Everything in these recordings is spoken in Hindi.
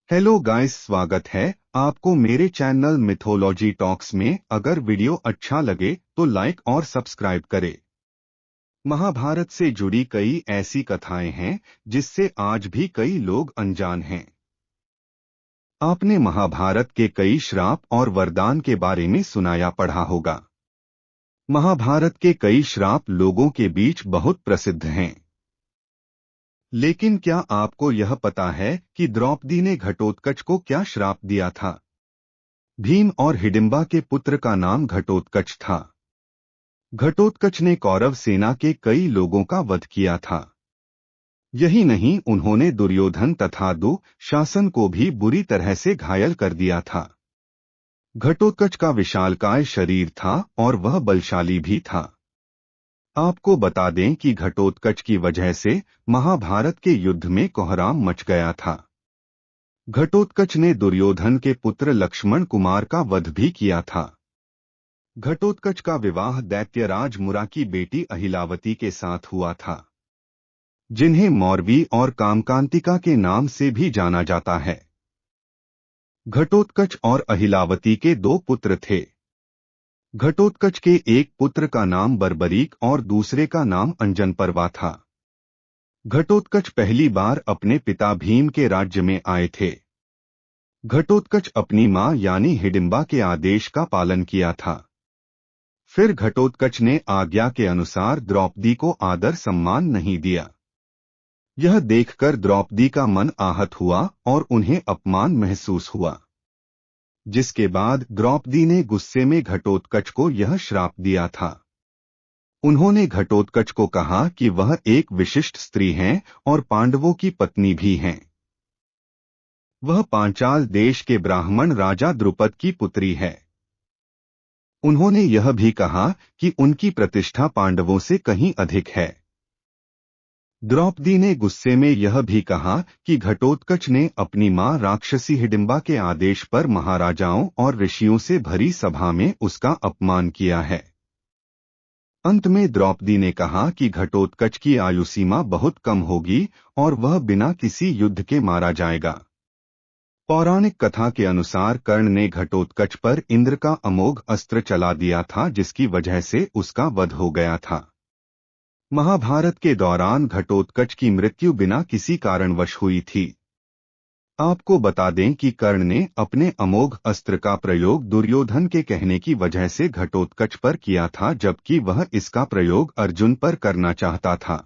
हेलो गाइस, स्वागत है आपको मेरे चैनल मिथोलॉजी टॉक्स में। अगर वीडियो अच्छा लगे तो लाइक और सब्सक्राइब करें। महाभारत से जुड़ी कई ऐसी कथाएं हैं जिससे आज भी कई लोग अनजान हैं। आपने महाभारत के कई श्राप और वरदान के बारे में सुना या पढ़ा होगा। महाभारत के कई श्राप लोगों के बीच बहुत प्रसिद्ध हैं। लेकिन क्या आपको यह पता है कि द्रौपदी ने घटोत्कच को क्या श्राप दिया था? भीम और हिडिंबा के पुत्र का नाम घटोत्कच था। घटोत्कच ने कौरव सेना के कई लोगों का वध किया था। यही नहीं, उन्होंने दुर्योधन तथा दुःशासन को भी बुरी तरह से घायल कर दिया था। घटोत्कच का विशालकाय शरीर था और वह बलशाली भी था। आपको बता दें कि घटोत्कच की वजह से महाभारत के युद्ध में कोहराम मच गया था। घटोत्कच ने दुर्योधन के पुत्र लक्ष्मण कुमार का वध भी किया था। घटोत्कच का विवाह दैत्यराज मुरा की बेटी अहिलावती के साथ हुआ था, जिन्हें मौरवी और कामकांतिका के नाम से भी जाना जाता है। घटोत्कच और अहिलावती के दो पुत्र थे। घटोत्कच के एक पुत्र का नाम बर्बरीक और दूसरे का नाम अंजनपर्वा था। घटोत्कच पहली बार अपने पिता भीम के राज्य में आए थे। घटोत्कच अपनी मां यानी हिडिंबा के आदेश का पालन किया था। फिर घटोत्कच ने आज्ञा के अनुसार द्रौपदी को आदर सम्मान नहीं दिया। यह देखकर द्रौपदी का मन आहत हुआ और उन्हें अपमान महसूस हुआ, जिसके बाद द्रौपदी ने गुस्से में घटोत्कच को यह श्राप दिया था। उन्होंने घटोत्कच को कहा कि वह एक विशिष्ट स्त्री हैं और पांडवों की पत्नी भी हैं। वह पांचाल देश के ब्राह्मण राजा द्रुपद की पुत्री है। उन्होंने यह भी कहा कि उनकी प्रतिष्ठा पांडवों से कहीं अधिक है। द्रौपदी ने गुस्से में यह भी कहा कि घटोत्कच ने अपनी मां राक्षसी हिडिंबा के आदेश पर महाराजाओं और ऋषियों से भरी सभा में उसका अपमान किया है। अंत में द्रौपदी ने कहा कि घटोत्कच की आयु सीमा बहुत कम होगी और वह बिना किसी युद्ध के मारा जाएगा। पौराणिक कथा के अनुसार कर्ण ने घटोत्कच पर इंद्र का अमोघ अस्त्र चला दिया था, जिसकी वजह से उसका वध हो गया था। महाभारत के दौरान घटोत्कच की मृत्यु बिना किसी कारणवश हुई थी। आपको बता दें कि कर्ण ने अपने अमोघ अस्त्र का प्रयोग दुर्योधन के कहने की वजह से घटोत्कच पर किया था, जबकि वह इसका प्रयोग अर्जुन पर करना चाहता था।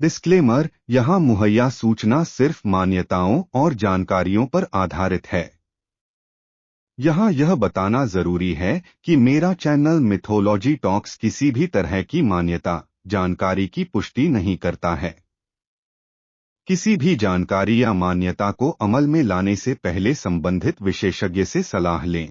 डिस्क्लेमर: यहाँ मुहैया सूचना सिर्फ मान्यताओं और जानकारियों पर आधारित है। यहाँ यह बताना जरूरी है कि मेरा चैनल मिथोलॉजी टॉक्स किसी भी तरह की मान्यता जानकारी की पुष्टि नहीं करता है। किसी भी जानकारी या मान्यता को अमल में लाने से पहले संबंधित विशेषज्ञ से सलाह लें।